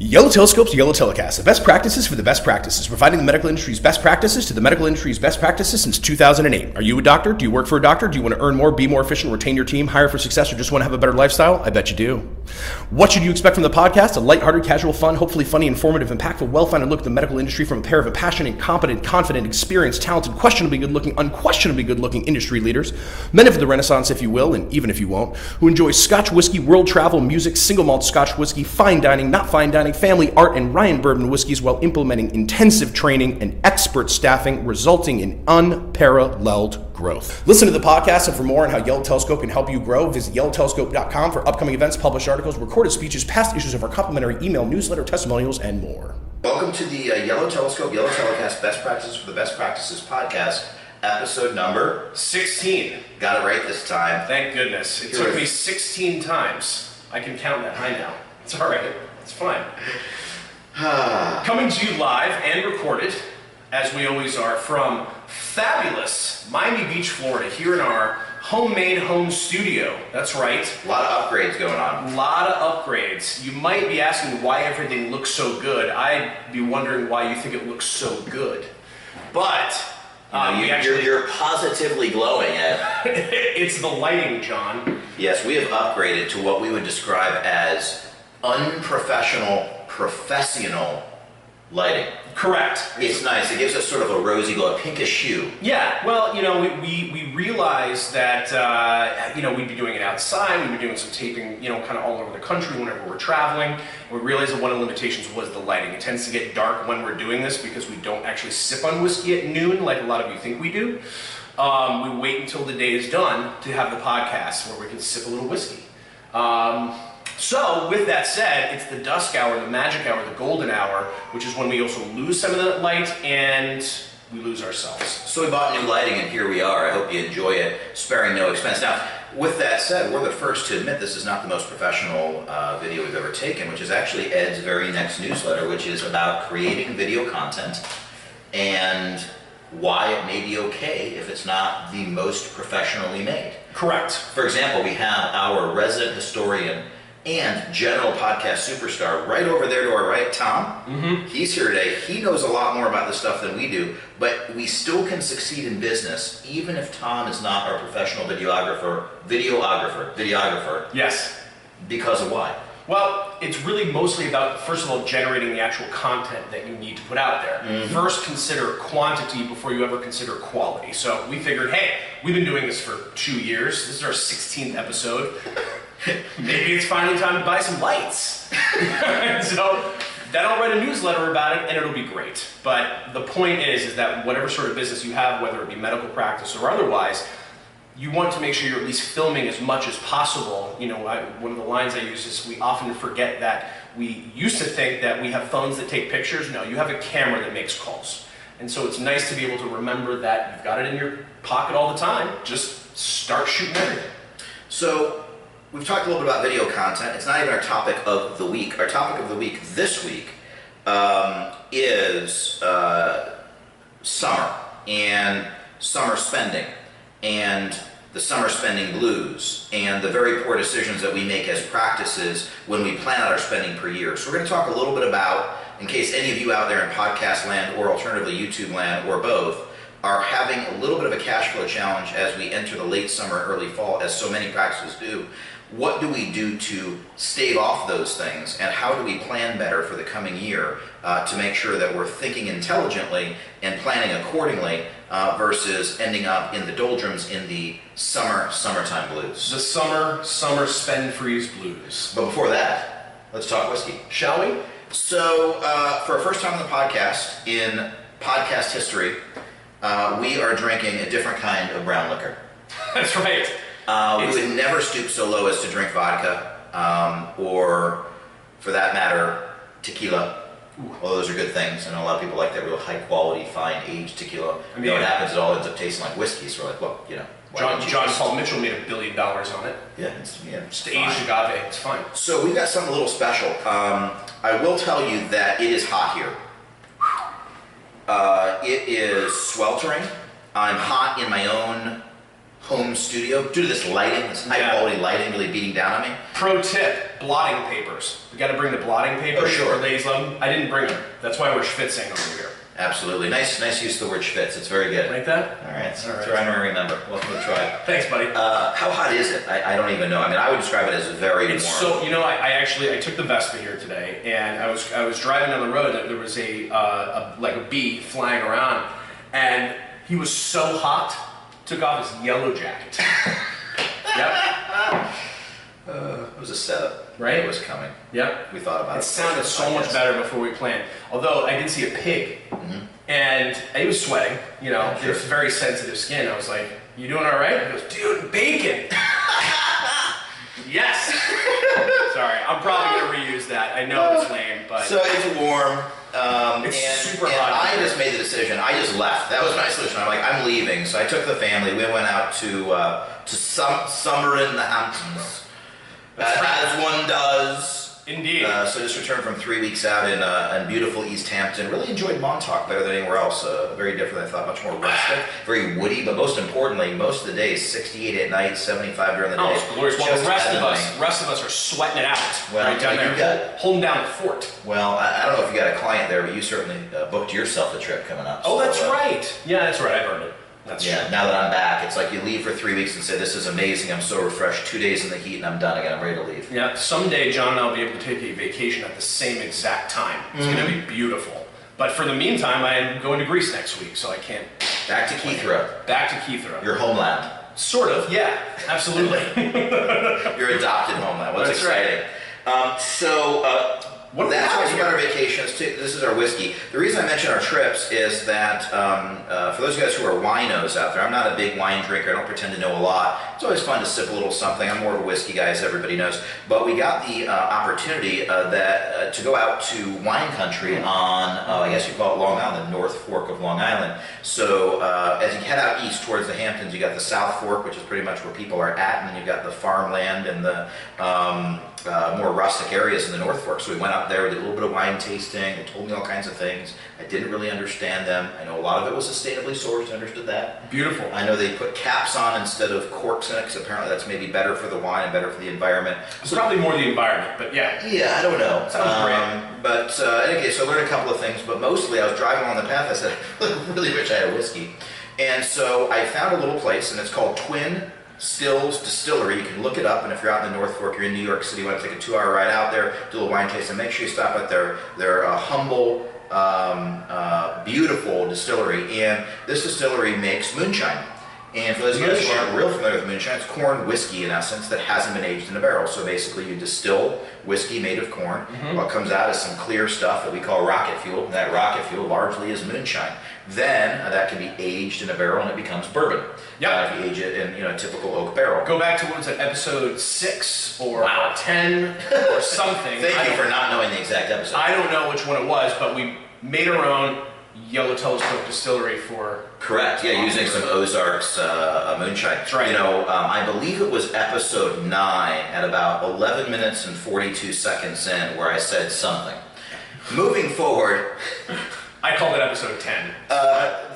YellowTelescope's YellowTelescast, the best practices for the best practices, providing the medical industry's best practices to the medical industry's best practices since 2008. Are you a doctor? Do you work for a doctor? Do you want to earn more, be more efficient, retain your team, hire for success, or just want to have a better lifestyle? I bet you do. What should you expect from the podcast? A lighthearted, casual, fun, hopefully funny, informative, impactful, well-founded look at the medical industry from a pair of a passionate, competent, confident, experienced, talented, questionably good-looking, unquestionably good-looking industry leaders, men of the Renaissance, if you will, and even if you won't, who enjoy Scotch whiskey, world travel, music, single malt Scotch whiskey, fine dining, not fine dining, family, art, and Ryan bourbon whiskeys while implementing intensive training and expert staffing, resulting in unparalleled growth. Listen to the podcast, and for more on how Yellow Telescope can help you grow, visit YellowTelescope.com for upcoming events, published articles, recorded speeches, past issues of our complimentary email newsletter, testimonials, and more. Welcome to the Yellow Telescope, YellowTelescast Best Practices for the Best Practices podcast, episode number 16. Got it right this time. Thank goodness. It took me 16 times. I can count that high now. It's all right. It's fine. Coming to you live and recorded, as we always are, from fabulous Miami Beach, Florida, here in our homemade home studio. That's right. A lot of upgrades going on. A lot of upgrades. You might be asking why everything looks so good. I'd be wondering why you think it looks so good. But you're positively glowing, Ed. It's the lighting, John. Yes, we have upgraded to what we would describe as unprofessional, professional lighting. Correct. It's nice. It gives us sort of a rosy glow, a pinkish hue. Yeah, well, we realized that, we'd be doing it outside. We'd be doing some taping, kind of all over the country whenever we're traveling. And we realized that one of the limitations was the lighting. It tends to get dark when we're doing this because we don't actually sip on whiskey at noon like a lot of you think we do. We wait until the day is done to have the podcast where we can sip a little whiskey. So, with that said, it's the dusk hour, the magic hour, the golden hour, which is when we also lose some of the light and we lose ourselves. So we bought new lighting and here we are. I hope you enjoy it, sparing no expense. Now, with that said, we're the first to admit this is not the most professional video we've ever taken, which is actually Ed's very next newsletter, which is about creating video content and why it may be okay if it's not the most professionally made. Correct. For example, we have our resident historian and general podcast superstar right over there to our right, Tom. Mm-hmm. He's here today. He knows a lot more about this stuff than we do, but we still can succeed in business even if Tom is not our professional videographer. Yes. Because of why? Well, it's really mostly about, first of all, generating the actual content that you need to put out there. Mm-hmm. First, consider quantity before you ever consider quality. So we figured, hey, we've been doing this for 2 years. This is our 16th episode. Maybe it's finally time to buy some lights. So then I'll write a newsletter about it and it'll be great. But the point is that whatever sort of business you have, whether it be medical practice or otherwise, you want to make sure you're at least filming as much as possible. One of the lines I use is we often forget that we used to think that we have phones that take pictures. No, you have a camera that makes calls. And so it's nice to be able to remember that you've got it in your pocket all the time. Just start shooting everything. So we've talked a little bit about video content. It's not even our topic of the week. Our topic of the week this week is summer and summer spending and the summer spending blues and the very poor decisions that we make as practices when we plan out our spending per year. So we're going to talk a little bit about, in case any of you out there in podcast land or alternatively YouTube land or both are having a little bit of a cash flow challenge as we enter the late summer, early fall, as so many practices do. What do we do to stave off those things, and how do we plan better for the coming year to make sure that we're thinking intelligently and planning accordingly versus ending up in the doldrums in the summertime blues? The summer spend freeze blues. But before that, let's talk whiskey. Shall we? So for our first time on the podcast, in podcast history, we are drinking a different kind of brown liquor. That's right. We would never stoop so low as to drink vodka, or, for that matter, tequila. Well, those are good things. I know a lot of people like that real high-quality, fine-aged tequila. What happens, it all ends up tasting like whiskey, so we're like, well, John Paul Mitchell made $1 billion on it. Yeah, it's aged agave, it's fine. So we've got something a little special. I will tell you that it is hot here. It is sweltering. I'm hot in my own home studio due to this lighting, this high quality lighting really beating down on me. Pro tip, blotting papers. We got to bring the blotting papers. Oh, sure. Ladies love them. I didn't bring them. That's why we're schwitzing over here. Absolutely. Nice use of the word schwitz. It's very good. Like that? All right. Try and remember. We'll try. Thanks, buddy. How hot is it? I don't even know. I mean, I would describe it as very warm. So, you know, I took the Vespa here today, and I was driving down the road, and there was a bee flying around, and he was so hot, took off his yellow jacket. Yep. It was a setup. Right? It was coming. Yep. We thought about it. It sounded so much better before we planned. Although I did see a pig, and he was sweating. You know, sure. It's very sensitive skin. I was like, "You doing all right?" He goes, "Dude, bacon." Yes. Sorry, I'm probably gonna reuse that. I know it's lame, but so it's warm. It's super and hot. I just made the decision. I just left. That was my solution. I'm leaving. So I took the family. We went out to summer in the Hamptons. As one does. Indeed. So just returned from 3 weeks out in beautiful East Hampton. Really enjoyed Montauk better than anywhere else. Very different, I thought, much more rustic, very woody, but most importantly, most of the day is 68 at night, 75 during the day. Oh, it's glorious. Well, Just the rest of us are sweating it out Well, right down you there, holding down the fort. Well, I don't know if you got a client there, but you certainly booked yourself a trip coming up. Oh, so, that's right. Yeah, that's right. I've earned it. That's yeah, true. now that I'm back, it's like you leave for 3 weeks and say, this is amazing, I'm so refreshed, 2 days in the heat and I'm done again, I'm ready to leave. Yeah, someday John and I will be able to take a vacation at the same exact time. It's going to be beautiful. But for the meantime, I am going to Greece next week, so I can't. Back to Keithrow. Back to Keithrow. Your homeland. Sort of, yeah, absolutely. Your adopted homeland. What's That's exciting. What are we That's having what's about our vacations too. This is our whiskey. The reason I mention our trips is that for those guys who are winos out there, I'm not a big wine drinker. I don't pretend to know a lot. It's always fun to sip a little something. I'm more of a whiskey guy, as everybody knows. But we got the opportunity to go out to wine country on, I guess you call it Long Island, the North Fork of Long Island. So as you head out east towards the Hamptons, you got the South Fork, which is pretty much where people are at, and then you got the farmland and the more rustic areas in the North Fork. So we went out there, we did a little bit of wine tasting, they told me all kinds of things. I didn't really understand them. I know a lot of it was sustainably sourced, I understood that. Beautiful. I know they put caps on instead of corks in it, because apparently that's maybe better for the wine and better for the environment. It's probably more the environment, but yeah. Yeah, I don't know. Sounds great. But in any case, so I learned a couple of things, but mostly I was driving along the path, I said, I really wish I had a whiskey. And so I found a little place, and it's called Twin Stills Distillery. You can look it up, and if you're out in the North Fork, you're in New York City, you want to take a 2-hour ride out there, do a little wine tasting, make sure you stop at their humble, beautiful distillery. And this distillery makes moonshine. And for those of you guys who aren't real familiar with moonshine, it's corn whiskey in essence that hasn't been aged in a barrel. So basically you distill whiskey made of corn. What comes out is some clear stuff that we call rocket fuel. And that rocket fuel largely is moonshine. Then that can be aged in a barrel and it becomes bourbon. Yeah. If you age it in a typical oak barrel. Go back to, what was it, episode 6 or 10 or something. Thank you for not knowing the exact episode. I don't know which one it was, but we made our own YellowTelescope distillery for... Correct, yeah, using some Ozarks moonshine. That's right. I believe it was episode 9 at about 11 minutes and 42 seconds in where I said something. Moving forward... I called it episode 10.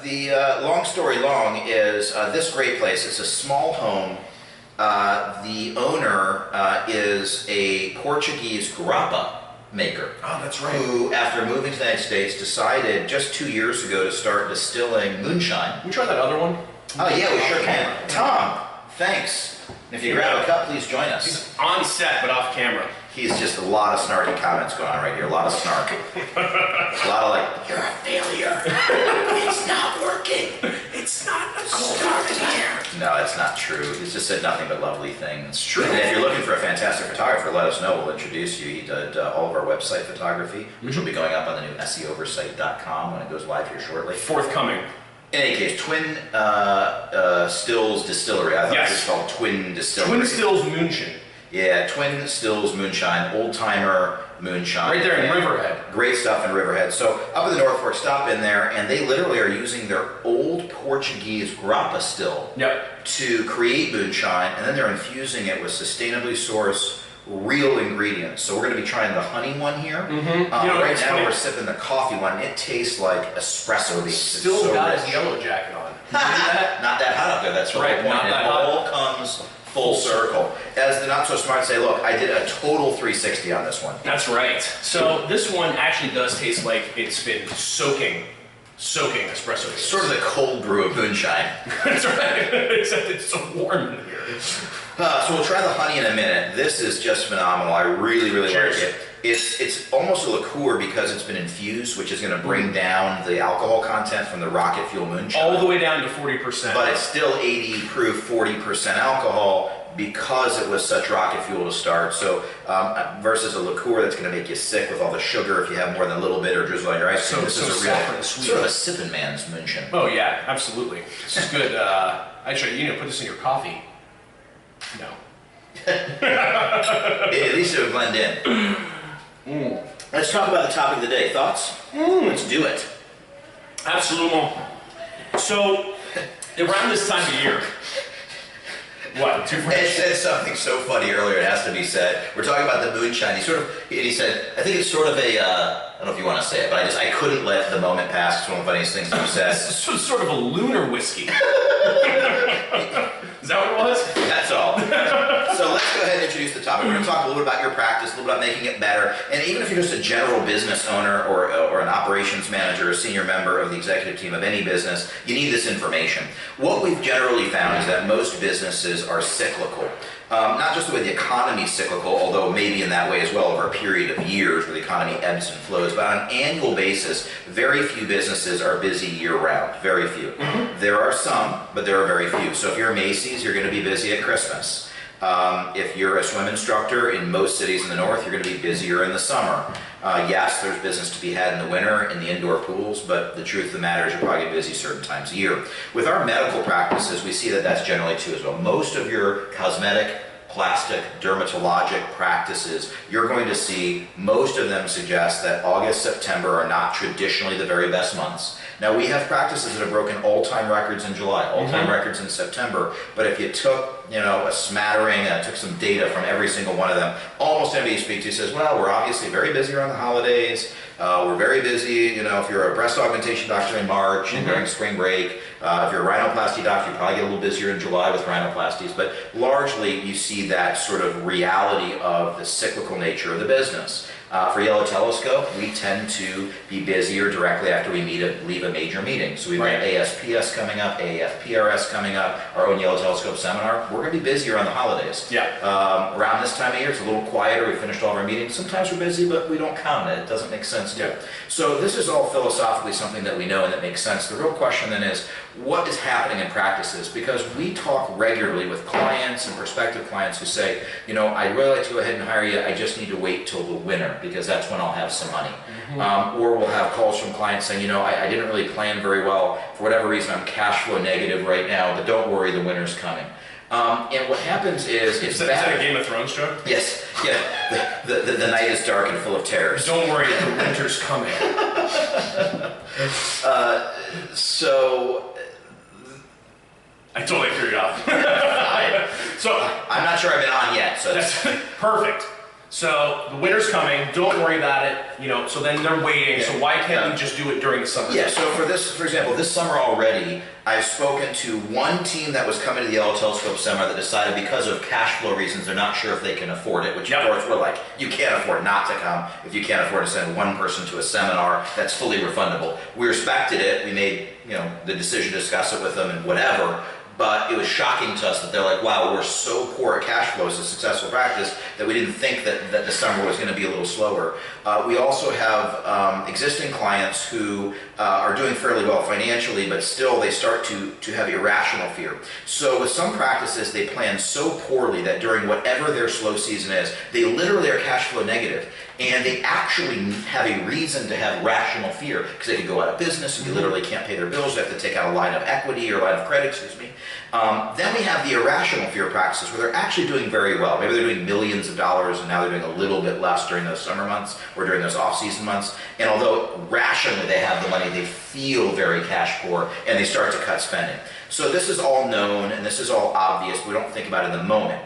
The long story long is this great place. It's a small home. The owner is a Portuguese grappa maker. Oh, that's right. Who, after moving to the United States, decided just 2 years ago to start distilling moonshine. Can we try that other one? Oh, yeah, we sure can. Tom, thanks. If you grab a cup, please join us. He's on set, but off camera. He's just a lot of snarky comments going on right here. A lot of snark. A lot of like, you're a failure. It's not working. It's not a Start here. No, it's not true. He's just said nothing but lovely things. It's true. And if you're looking for a fantastic photographer, let us know. We'll introduce you. He did all of our website photography, which will be going up on the new SEOversite.com when it goes live here shortly. Forthcoming. In any case, Twin Stills Distillery. I thought it was called Twin Distillery. Twin Stills Moonshine. Yeah, Twin Stills Moonshine, old-timer moonshine. Right there in Riverhead. Great stuff in Riverhead. So up in the North Fork, stop in there, and they literally are using their old Portuguese grappa still to create moonshine, and then they're infusing it with sustainably sourced real ingredients. So we're going to be trying the honey one here. Right now we're sipping the coffee one. It tastes like espresso beans. Still got his yellow jacket on. Not that hot up there, that's right. Not that it hot. all comes full circle. As the not so smart say, look, I did a total 360 on this one. That's right. So this one actually does taste like it's been soaking espresso. Sort of the cold brew of moonshine. That's right. Except it's so warm in here. So we'll try the honey in a minute. This is just phenomenal. I really, really Cheers. like it. It's almost a liqueur because it's been infused, which is going to bring down the alcohol content from the rocket fuel moonshine. All the way down to 40%. But it's still 80 proof, 40% alcohol because it was such rocket fuel to start. So versus a liqueur that's going to make you sick with all the sugar if you have more than a little bit or drizzle on your ice cream. This is a real sort of a sipping man's moonshine. Oh yeah, absolutely. This is good. Actually, put this in your coffee. No. At least it would blend in. Let's talk about the topic of the day. Thoughts? Let's do it. Absolutely. So, around this time of year, what? Ed said something so funny earlier, it has to be said. We're talking about the moonshine. He said, I think it's sort of a, I don't know if you want to say it, but I couldn't let the moment pass. It's one of the funniest things you said. This is sort of a lunar whiskey. Is that what it was? That's all. So let's go ahead and introduce the topic. We're going to talk a little bit about your practice, a little bit about making it better, and even if you're just a general business owner or an operations manager, a senior member of the executive team of any business, you need this information. What we've generally found is that most businesses are cyclical. Not just the way the economy is cyclical, although maybe in that way as well over a period of years where the economy ebbs and flows, but on an annual basis, very few businesses are busy year-round. Very few. There are some, but there are very few. So if you're Macy's, you're going to be busy at Christmas. If you're a swim instructor in most cities in the north, you're going to be busier in the summer. Yes, there's business to be had in the winter in the indoor pools, but the truth of the matter is you're probably busy certain times a year. With our medical practices, we see that that's generally true as well. Most of your cosmetic, plastic, dermatologic practices, you're going to see most of them suggest that August, September are not traditionally the very best months. Now, we have practices that have broken all-time records in July, all-time records in September, but if you took, a smattering, took some data from every single one of them, almost anybody you speak to says, well, we're obviously very busy around the holidays, we're very busy, if you're a breast augmentation doctor in March and during spring break, if you're a rhinoplasty doctor, you probably get a little busier in July with rhinoplasties, but largely you see that sort of reality of the cyclical nature of the business. For Yellow Telescope, we tend to be busier directly after we leave a major meeting. So we've got ASPS coming up, AFPRS coming up, our own Yellow Telescope seminar. We're going to be busier on the holidays. Around this time of year, it's a little quieter. We finished all of our meetings. Sometimes we're busy, but we don't count it. It doesn't make sense to. So this is all philosophically something that we know and that makes sense. The real question then is, what is happening in practices? Because we talk regularly with clients and prospective clients who say, I'd really like to go ahead and hire you. I just need to wait till the winter because that's when I'll have some money. Or we'll have calls from clients saying, I didn't really plan very well. For whatever reason, I'm cash flow negative right now, but don't worry, the winter's coming. And what happens is Is that a Game of Thrones joke? Yes. Yeah. The night is dark and full of terrors. Don't worry, the winter's coming. So I totally threw you off. So I'm not sure I've been on yet. So that's perfect. So the winter's coming. Don't worry about it. So then they're waiting. So why can't we just do it during the summer? Yeah. So for example, this summer already, I've spoken to one team that was coming to the Yellow Telescope seminar that decided because of cash flow reasons they're not sure if they can afford it. Which of course we're like, you can't afford not to come if you can't afford to send one person to a seminar that's fully refundable. We respected it. We made the decision to discuss it with them and whatever. But it was shocking to us that they're like, wow, we're so poor at cash flow as a successful practice that we didn't think that the summer was going to be a little slower. We also have existing clients who are doing fairly well financially, but still they start to have irrational fear. So with some practices, they plan so poorly that during whatever their slow season is, they literally are cash flow negative. And they actually have a reason to have rational fear because they could go out of business and they literally can't pay their bills. They have to take out a line of equity or a line of credit, Then we have the irrational fear practices where they're actually doing very well. Maybe they're doing millions of dollars and now they're doing a little bit less during those summer months or during those off-season months. And although rationally they have the money, they feel very cash poor and they start to cut spending. So this is all known and this is all obvious. We don't think about it in the moment.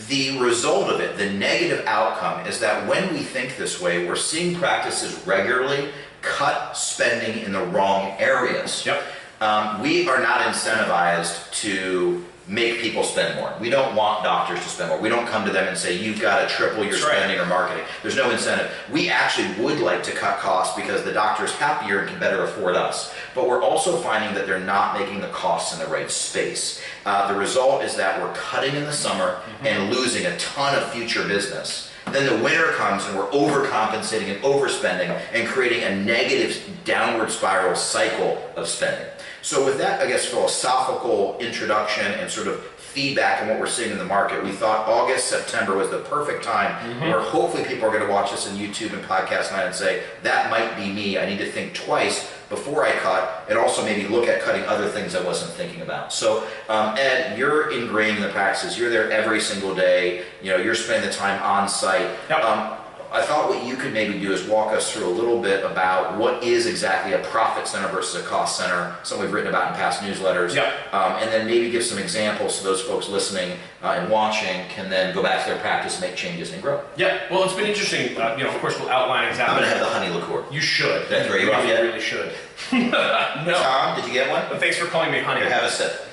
The result of it, the negative outcome, is that when we think this way, we're seeing practices regularly cut spending in the wrong areas. We are not incentivized to make people spend more. We don't want doctors to spend more. We don't come to them and say, you've got to triple your spending or marketing. There's no incentive. We actually would like to cut costs because the doctor is happier and can better afford us. But we're also finding that they're not making the costs in the right space. The result is that we're cutting in the summer and losing a ton of future business. Then the winter comes and we're overcompensating and overspending and creating a negative downward spiral cycle of spending. So with that, I guess, philosophical introduction and sort of feedback on what we're seeing in the market, we thought August, September was the perfect time where hopefully people are going to watch this on YouTube and podcast night and say, that might be me. I need to think twice before I cut, and also maybe look at cutting other things I wasn't thinking about. So Ed, you're ingrained in the practices. You're there every single day. You're spending the time on site. Yep. I thought what you could maybe do is walk us through a little bit about what is exactly a profit center versus a cost center, something we've written about in past newsletters, and then maybe give some examples so those folks listening and watching can then go back to their practice, make changes, and grow. Yeah, well, it's been interesting. Of course, we'll outline exactly. I'm going to have the honey liqueur. You should. Did I throw you off yet? You really should. No. Tom, did you get one? But thanks for calling me honey. Here, have a sip.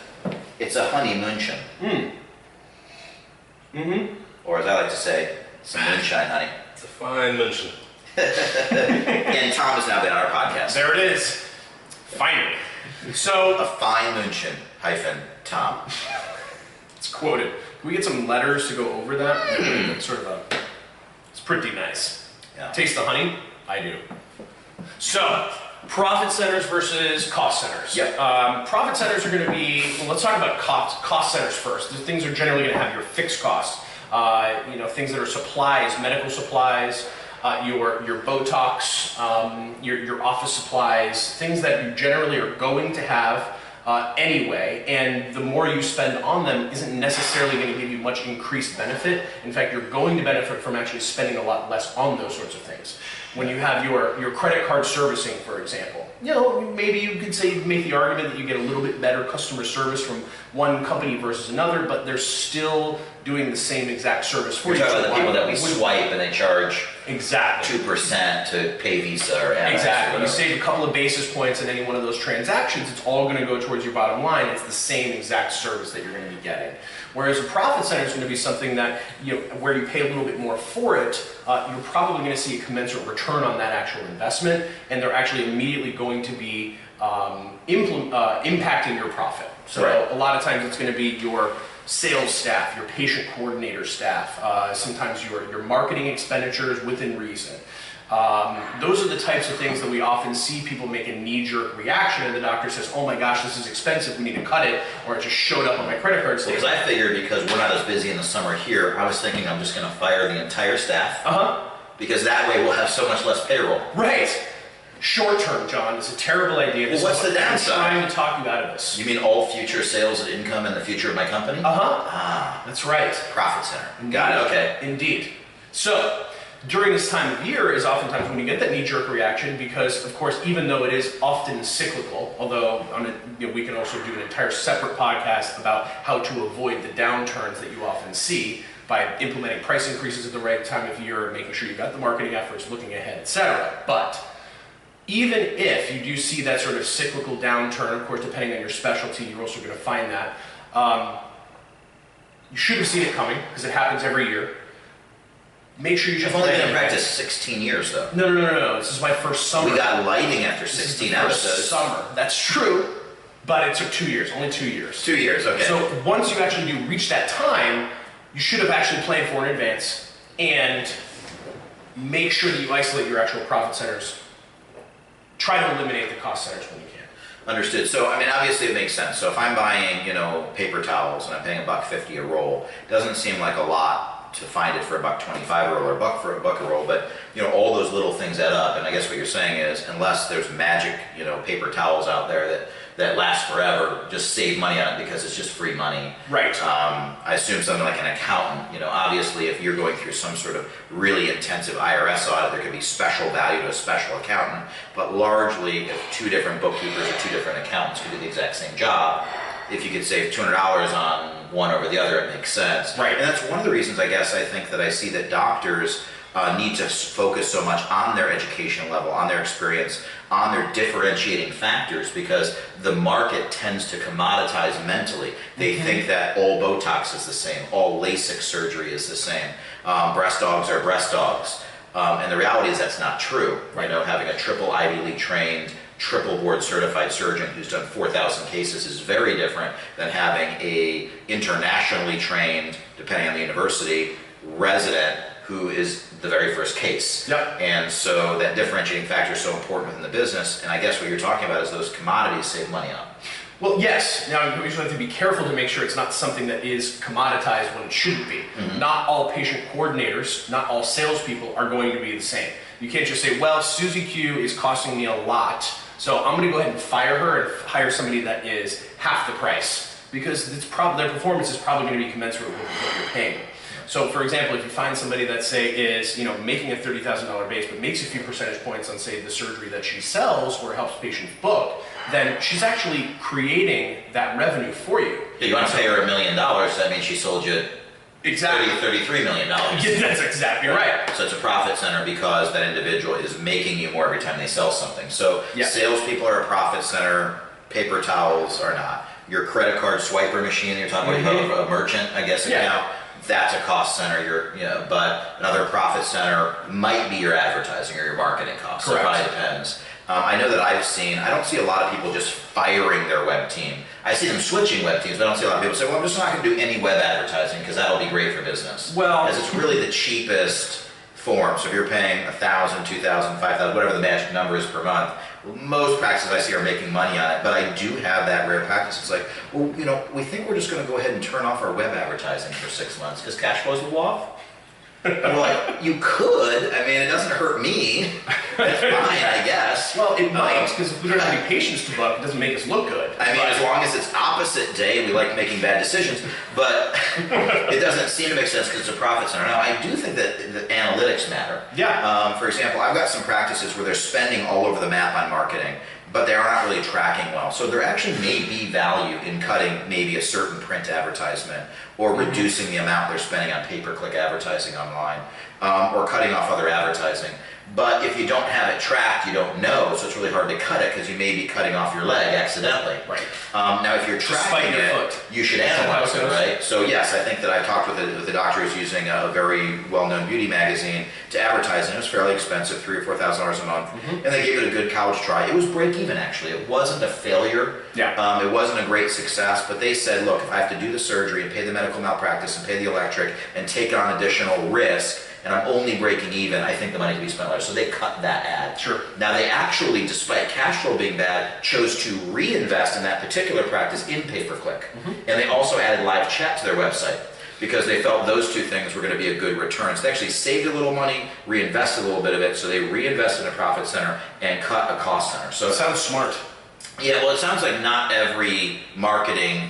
It's a honey moonshine. Or as I like to say, some moonshine honey. It's a fine mention. And Tom has now been on our podcast. There it is. Finally. So, A fine moonshine Tom. it's quoted. Can we get some letters to go over that? It's sort of it's pretty nice. Yeah. Taste the honey? I do. So, profit centers versus cost centers. Yep. Profit centers are going to be, let's talk about cost centers first. The things are generally going to have your fixed costs. Things that are supplies, medical supplies, your Botox, your office supplies, things that you generally are going to have anyway, and the more you spend on them isn't necessarily going to give you much increased benefit. In fact, you're going to benefit from actually spending a lot less on those sorts of things. When you have your credit card servicing, for example, maybe you could make the argument that you get a little bit better customer service from one company versus another, but they're still doing the same exact service for you. You're talking about the people that we swipe and they charge 2% to pay Visa or Amex. Exactly. You save a couple of basis points in any one of those transactions, it's all going to go towards your bottom line. It's the same exact service that you're going to be getting. Whereas a profit center is going to be something that, where you pay a little bit more for it, you're probably going to see a commensurate return on that actual investment, and they're actually immediately going to be impacting your profit. So a lot of times it's going to be your sales staff, your patient coordinator staff, sometimes your marketing expenditures within reason. Those are the types of things that we often see people make a knee-jerk reaction, and the doctor says, oh my gosh, this is expensive, we need to cut it, or it just showed up on my credit card statement. Because I figured because we're not as busy in the summer here, I was thinking I'm just going to fire the entire staff. Because that way we'll have so much less payroll. Right. Short term, John, it's a terrible idea. Well, what's the downside? I'm trying to talk you out of this. You mean all future sales and income in the future of my company? That's right. Profit center. Got it, okay. Indeed. So, during this time of year is oftentimes when you get that knee-jerk reaction because, of course, even though it is often cyclical, although we can also do an entire separate podcast about how to avoid the downturns that you often see by implementing price increases at the right time of year, making sure you've got the marketing efforts, looking ahead, etc. But even if you do see that sort of cyclical downturn, of course, depending on your specialty, you're also going to find that. You should have seen it coming because it happens every year. Make sure you I've only been in practice 16 years, though. No. This is my first summer. We got lighting after 16 episodes. Summer. That's true, but it took 2 years. Only 2 years. 2 years, okay. So once you actually do reach that time, you should have actually planned for in advance and make sure that you isolate your actual profit centers. Try to eliminate the cost centers when you can. Understood. So, obviously it makes sense. So if I'm buying, paper towels and I'm paying $1.50 a roll, it doesn't seem like a lot to find it for $1.25 a roll or $1 a roll, but all those little things add up. And I guess what you're saying is, unless there's magic, paper towels out there that last forever, just save money on it because it's just free money. Right. I assume something like an accountant. Obviously, if you're going through some sort of really intensive IRS audit, there could be special value to a special accountant. But largely, if two different bookkeepers or two different accountants could do the exact same job, if you could save $200 on one over the other, it makes sense. Right. And that's one of the reasons, I guess, I think that I see that doctors need to focus so much on their education level, on their experience, on their differentiating factors, because the market tends to commoditize mentally. They think that all Botox is the same, all LASIK surgery is the same, breast dogs are breast dogs. And the reality is that's not true. You know, having a triple Ivy League trained, triple board certified surgeon who's done 4,000 cases is very different than having a internationally trained, depending on the university, resident who is the very first case. Yep. And so that differentiating factor is so important within the business. And I guess what you're talking about is those commodities save money on. Well, yes. Now, we usually have to be careful to make sure it's not something that is commoditized when it shouldn't be. Not all patient coordinators, not all salespeople are going to be the same. You can't just say, well, Susie Q is costing me a lot, so I'm going to go ahead and fire her and hire somebody that is half the price, because it's their performance is probably going to be commensurate with what you're paying them. So, for example, if you find somebody that, say, is making a $30,000 base, but makes a few percentage points on, say, the surgery that she sells or helps patients book, then she's actually creating that revenue for you. Yeah, you want to pay her $1 million, that means she sold you exactly $33 million. Yeah, that's exactly right. So it's a profit center because that individual is making you more every time they sell something. So salespeople are a profit center, paper towels are not. Your credit card swiper machine, you're talking about a merchant, I guess, account. That's a cost center. But another profit center might be your advertising or your marketing costs. Correct. So it probably depends. I know that I don't see a lot of people just firing their web team. I see them switching web teams, but I don't see a lot of people say, well, I'm just not going to do any web advertising because that'll be great for business. Well, because it's really the cheapest form. So if you're paying $1,000, $2,000, $5,000, whatever the magic number is per month, most practices I see are making money on it, but I do have that rare practice. It's like, well, we think we're just going to go ahead and turn off our web advertising for 6 months because cash flows will go off. And we're like, you could. I mean, it doesn't hurt me. It's fine, I guess. Well, it might, because if we don't have any patients to book, it doesn't make us look good. I mean, as long as it's opposite day, we like making bad decisions, but it doesn't seem to make sense because it's a profit center. Now, I do think that the analytics matter. Yeah. For example, I've got some practices where they're spending all over the map on marketing, but they are not really tracking well. So there actually may be value in cutting maybe a certain print advertisement or reducing the amount they're spending on pay-per-click advertising online, or cutting off other advertising. But if you don't have it tracked, you don't know, so it's really hard to cut it because you may be cutting off your leg accidentally. Right. Now, if you're tracking it, you should analyze it, right? So yes, I think that I talked with the doctor who's using a very well-known beauty magazine to advertise, and it was fairly expensive, $3,000 or $4,000 a month, and they gave it a good couch try. It was break even, actually. It wasn't a failure. Yeah. It wasn't a great success, but they said, look, if I have to do the surgery and pay the medical malpractice and pay the electric and take on additional risk, and I'm only breaking even, I think the money can be spent later. So they cut that ad. Sure. Now they actually, despite cash flow being bad, chose to reinvest in that particular practice in pay-per-click. And they also added live chat to their website because they felt those two things were going to be a good return. So they actually saved a little money, reinvested a little bit of it, so they reinvested in a profit center and cut a cost center. So it sounds smart. Yeah, well, it sounds like not every marketing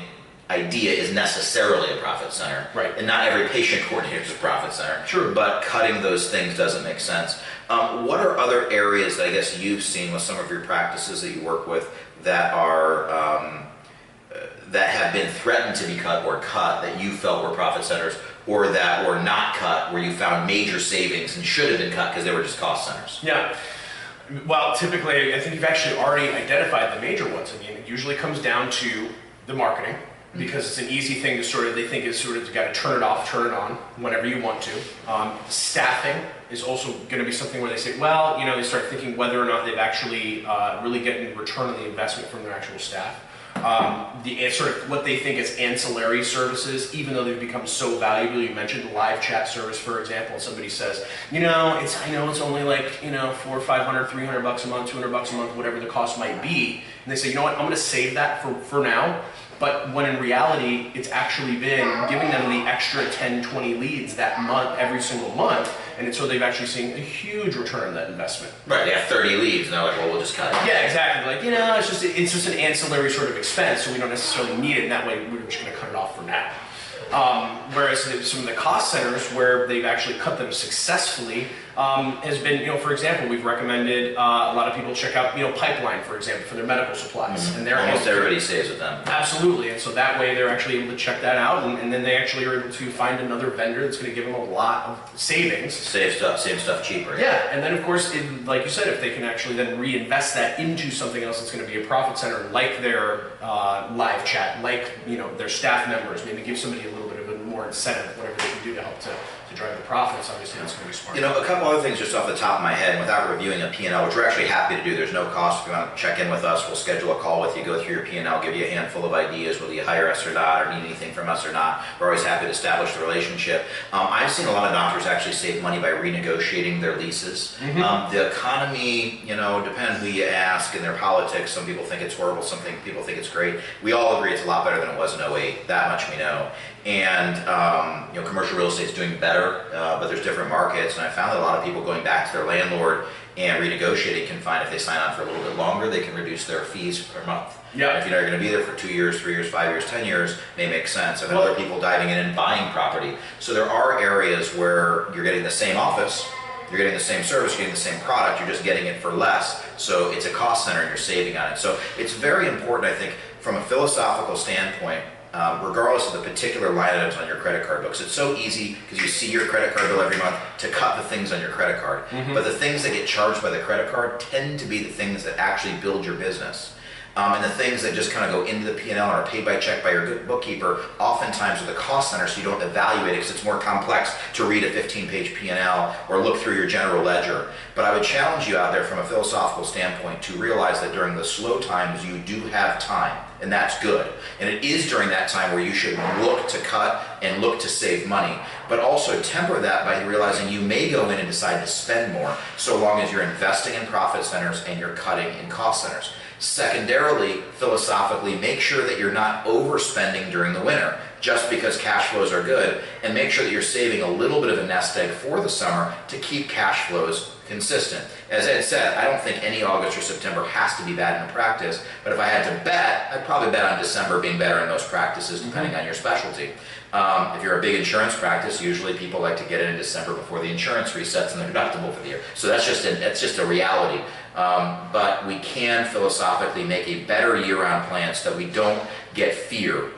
idea is necessarily a profit center. Right. And not every patient coordinator is a profit center. Sure. But cutting those things doesn't make sense. What are other areas that I guess you've seen with some of your practices that you work with that are that have been threatened to be cut or cut that you felt were profit centers, or that were not cut where you found major savings and should have been cut because they were just cost centers? Yeah. Well, typically, I think you've actually already identified the major ones. I mean, it usually comes down to the marketing, because it's an easy thing to they think is you got to turn it off, turn it on whenever you want to. Staffing is also going to be something where they say, well, they start thinking whether or not they've actually really getting return on the investment from their actual staff. What they think is ancillary services, even though they've become so valuable. You mentioned the live chat service, for example, and somebody says, I know it's only like, $400, $500, $300 a month, $200 a month, whatever the cost might be. And they say, you know what, I'm going to save that for now. But when in reality, it's actually been giving them the extra 10, 20 leads that month, every single month. And so they've actually seen a huge return on that investment. Right, they have 30 leads, and they're like, well, we'll just cut it. Yeah, exactly. Like, it's just an ancillary sort of expense, so we don't necessarily need it, and that way we're just going to cut it off for now. Whereas some of the cost centers where they've actually cut them successfully, has been, for example, we've recommended a lot of people check out, Pipeline, for example, for their medical supplies. And they're Almost everybody saves with them. Absolutely, and so that way they're actually able to check that out, and then they actually are able to find another vendor that's going to give them a lot of savings. Save stuff cheaper. Yeah, and then of course, like you said, if they can actually then reinvest that into something else that's going to be a profit center, like their live chat, like their staff members, maybe give somebody a little bit of a more incentive, whatever they can do to help to drive the profits. Obviously, that's going to be smart. A couple other things just off the top of my head, without reviewing a P&L, which we're actually happy to do. There's no cost. If you want to check in with us, we'll schedule a call with you, go through your P&L, give you a handful of ideas, whether you hire us or not, or need anything from us or not. We're always happy to establish the relationship. I've seen a lot of doctors actually save money by renegotiating their leases. The economy, depends who you ask, and their politics. Some people think it's horrible, some people think it's great. We all agree it's a lot better than it was in 2008. That much we know. And commercial real estate is doing better, but there's different markets. And I found that a lot of people going back to their landlord and renegotiating can find if they sign on for a little bit longer, they can reduce their fees per month. Yeah. If you're not going to be there for 2 years, 3 years, 5 years, 10 years, may make sense. I've had other people diving in and buying property. So there are areas where you're getting the same office, you're getting the same service, you're getting the same product, you're just getting it for less. So it's a cost center and you're saving on it. So it's very important, I think, from a philosophical standpoint, regardless of the particular line items on your credit card books. It's so easy because you see your credit card bill every month to cut the things on your credit card. But the things that get charged by the credit card tend to be the things that actually build your business. And the things that just kind of go into the P&L and are paid by check by your bookkeeper oftentimes are the cost center, so you don't evaluate it because it's more complex to read a 15-page P&L or look through your general ledger. But I would challenge you out there from a philosophical standpoint to realize that during the slow times you do have time, and that's good. And it is during that time where you should look to cut and look to save money, but also temper that by realizing you may go in and decide to spend more so long as you're investing in profit centers and you're cutting in cost centers. Secondarily, philosophically, make sure that you're not overspending during the winter just because cash flows are good, and make sure that you're saving a little bit of a nest egg for the summer to keep cash flows consistent. As Ed said, I don't think any August or September has to be bad in a practice, but if I had to bet, I'd probably bet on December being better in most practices depending on your specialty. If you're a big insurance practice, usually people like to get in December before the insurance resets and the deductible for the year. So that's just a reality. But we can philosophically make a better year-round plan so that we don't get fear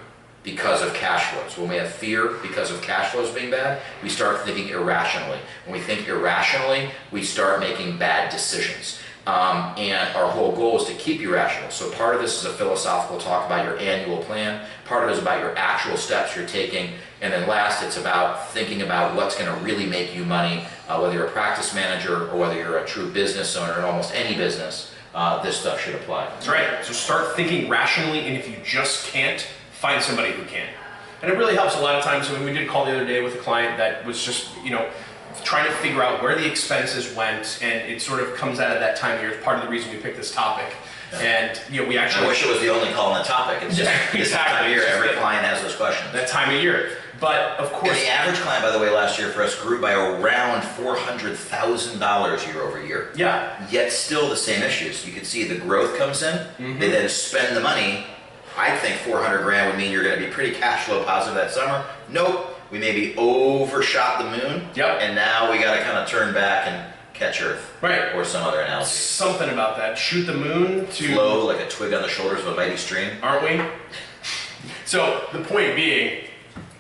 because of cash flows. When we have fear because of cash flows being bad, we start thinking irrationally. When we think irrationally, we start making bad decisions. And our whole goal is to keep you rational. So part of this is a philosophical talk about your annual plan. Part of it is about your actual steps you're taking. And then last, it's about thinking about what's going to really make you money, whether you're a practice manager or whether you're a true business owner in almost any business. This stuff should apply. That's right. So start thinking rationally, and if you just can't, find somebody who can. And it really helps a lot of times. When we did call the other day with a client that was just, trying to figure out where the expenses went, and it sort of comes out of that time of year. It's part of the reason we picked this topic. Yeah. And we actually... I wish it was the only call on the topic. It's just this time of year, every client has those questions. That time of year. But of course... And the average client, by the way, last year for us grew by around $400,000 year over year. Yeah. Yet still the same issues. You can see the growth comes in, they then spend the money. I think 400 grand would mean you're going to be pretty cash flow positive that summer. Nope. We maybe overshot the moon, and now we got to kind of turn back and catch Earth, right? Or some other analogy. Something about that. Shoot the moon to flow like a twig on the shoulders of a mighty stream, aren't we? So the point being,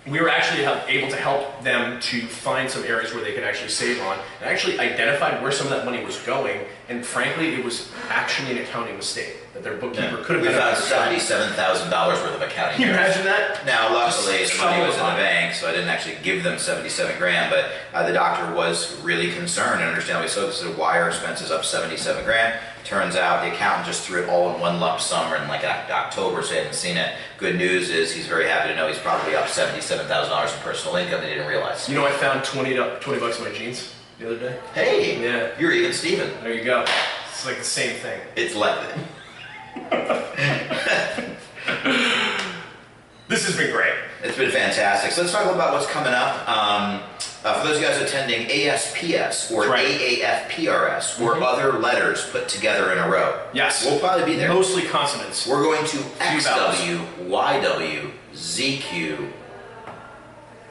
we were actually able to help them to find some areas where they could actually save on, and actually identified where some of that money was going. And frankly, it was actually an accounting mistake that their bookkeeper could have been. We found $77,000 worth of accounting. Can you imagine that? Now, luckily, the money was in the bank, so I didn't actually give them 77 grand. But the doctor was really concerned, and understandably so. This is why our expenses up 77 grand. Turns out the accountant just threw it all in one lump sum in like October, so he hadn't seen it. Good news is he's very happy to know he's probably up $77,000 in personal income that he didn't realize. I found $20 in my jeans the other day. Hey, yeah, you're even Steven. There you go. It's like the same thing. It's like This has been great. It's been fantastic. So let's talk about what's coming up. For those of you guys attending ASPS or AAFPRS or other letters put together in a row. Yes. We'll probably be there. Mostly consonants. We're going to XW, YW, ZQ,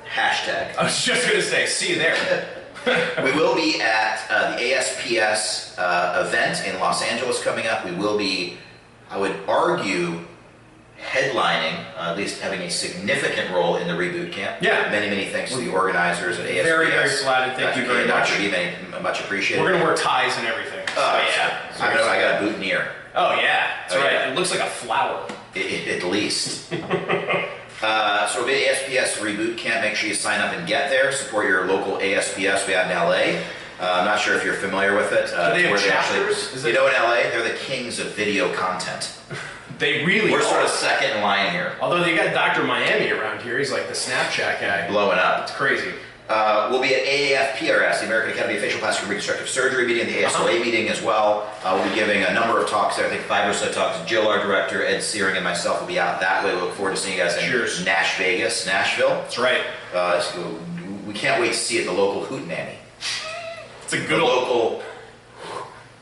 hashtag. I was just going to say, see you there. We will be at the ASPS event in Los Angeles coming up. We will be, I would argue, headlining, at least having a significant role in the reboot camp. Yeah. Many thanks to the organizers at ASPS. Very, very flattered. Thank you very much. Dr. B, much appreciated. We're going to wear ties and everything. Oh, yeah. I got a boutonniere. Oh, yeah. That's right. Yeah. It looks like a flower. At least. So we'll be at ASPS Reboot Camp. Make sure you sign up and get there. Support your local ASPS. We have in LA. I'm not sure if you're familiar with it. Do they have chapters? You know, in LA, they're the kings of video content. They really We're are. sort of second in line here. Although they got Dr. Miami around here. He's like the Snapchat guy. Blowing up. It's crazy. We'll be at AAFPRS, the American Academy of Facial Plastic and Reconstructive Surgery meeting, the ASOA meeting as well. We'll be giving a number of talks there, I think 5 or so talks. Jill, our director, Ed Searing, and myself will be out that way. We look forward to seeing you guys in Nashville. That's right. We can't wait to see it, the local hootenanny. It's a good local,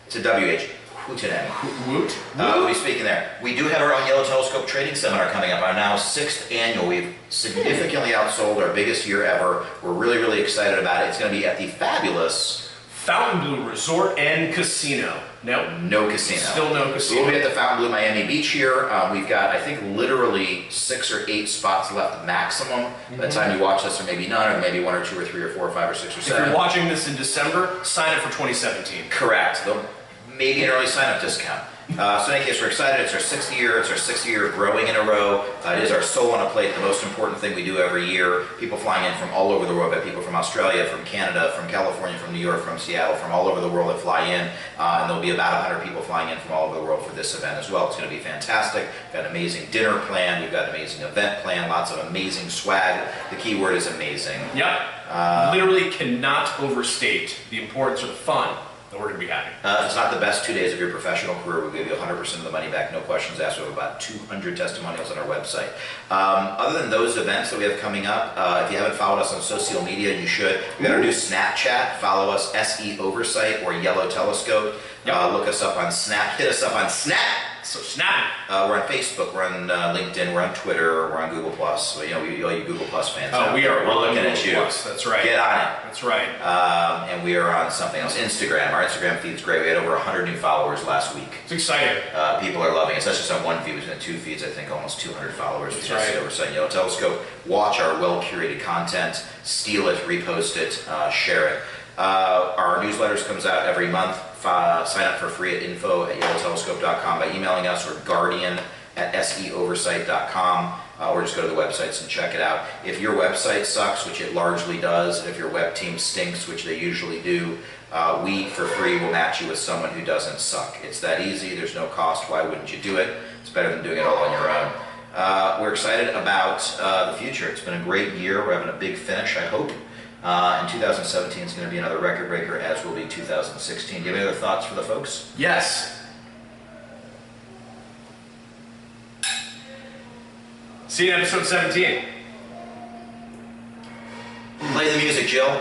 it's a WH. Hootenanny. Woot? We'll be speaking there. We do have our own Yellow Telescope training seminar coming up. Our now 6th annual. We've significantly outsold our biggest year ever. We're really excited about it. It's going to be at the fabulous Fontainebleau Resort and Casino. No casino. Still no casino. We'll be at the Fontainebleau Miami Beach here. We've got, I think, literally 6 or 8 spots left maximum. By the time you watch this, there may be none, or maybe 1 or 2 or 3 or 4 or 5 or 6 or 7. If you're watching this in December, sign up for 2017. Correct. Maybe an early sign-up discount. So in any case, we're excited. It's our 6th year. It's our 6th year of growing in a row. It is our soul on a plate, the most important thing we do every year. People flying in from all over the world. We have people from Australia, from Canada, from California, from New York, from Seattle, from all over the world that fly in. And there'll be about 100 people flying in from all over the world for this event as well. It's going to be fantastic. We've got an amazing dinner plan. We've got an amazing event plan. Lots of amazing swag. The key word is amazing. Yep. Literally cannot overstate the importance or the fun that we're going to be having. If it's not the best 2 days of your professional career, we'll give you 100% of the money back, no questions asked. We have about 200 testimonials on our website. Other than those events that we have coming up, if you haven't followed us on social media, you should. We've got our new Snapchat. Follow us, SE Oversight or Yellow Telescope. Look us up on Snap. Hit us up on Snap. So snap it. We're on Facebook, we're on LinkedIn, we're on Twitter, we're on Google+. So, all you Google+ fans. We're looking Google at you. Plus. That's right. Get on it. That's right. And we are on something else, Instagram. Our Instagram feed's great. We had over 100 new followers last week. It's exciting. People are loving it. It's not just on one feed, it's been 2 feeds, I think almost 200 followers. That's right. Oversight Yellow Telescope. Watch our well-curated content, steal it, repost it, share it. Our newsletters comes out every month. Sign up for free at info@yellowtelescope.com by emailing us, or guardian@seoversight.com, or just go to the websites and check it out. If your website sucks, which it largely does, and if your web team stinks, which they usually do, we, for free, will match you with someone who doesn't suck. It's that easy. There's no cost. Why wouldn't you do it? It's better than doing it all on your own. We're excited about the future. It's been a great year. We're having a big finish, I hope. And 2017 is going to be another record breaker, as will be 2016. Do you have any other thoughts for the folks? Yes. See you in episode 17. Play the music, Jill.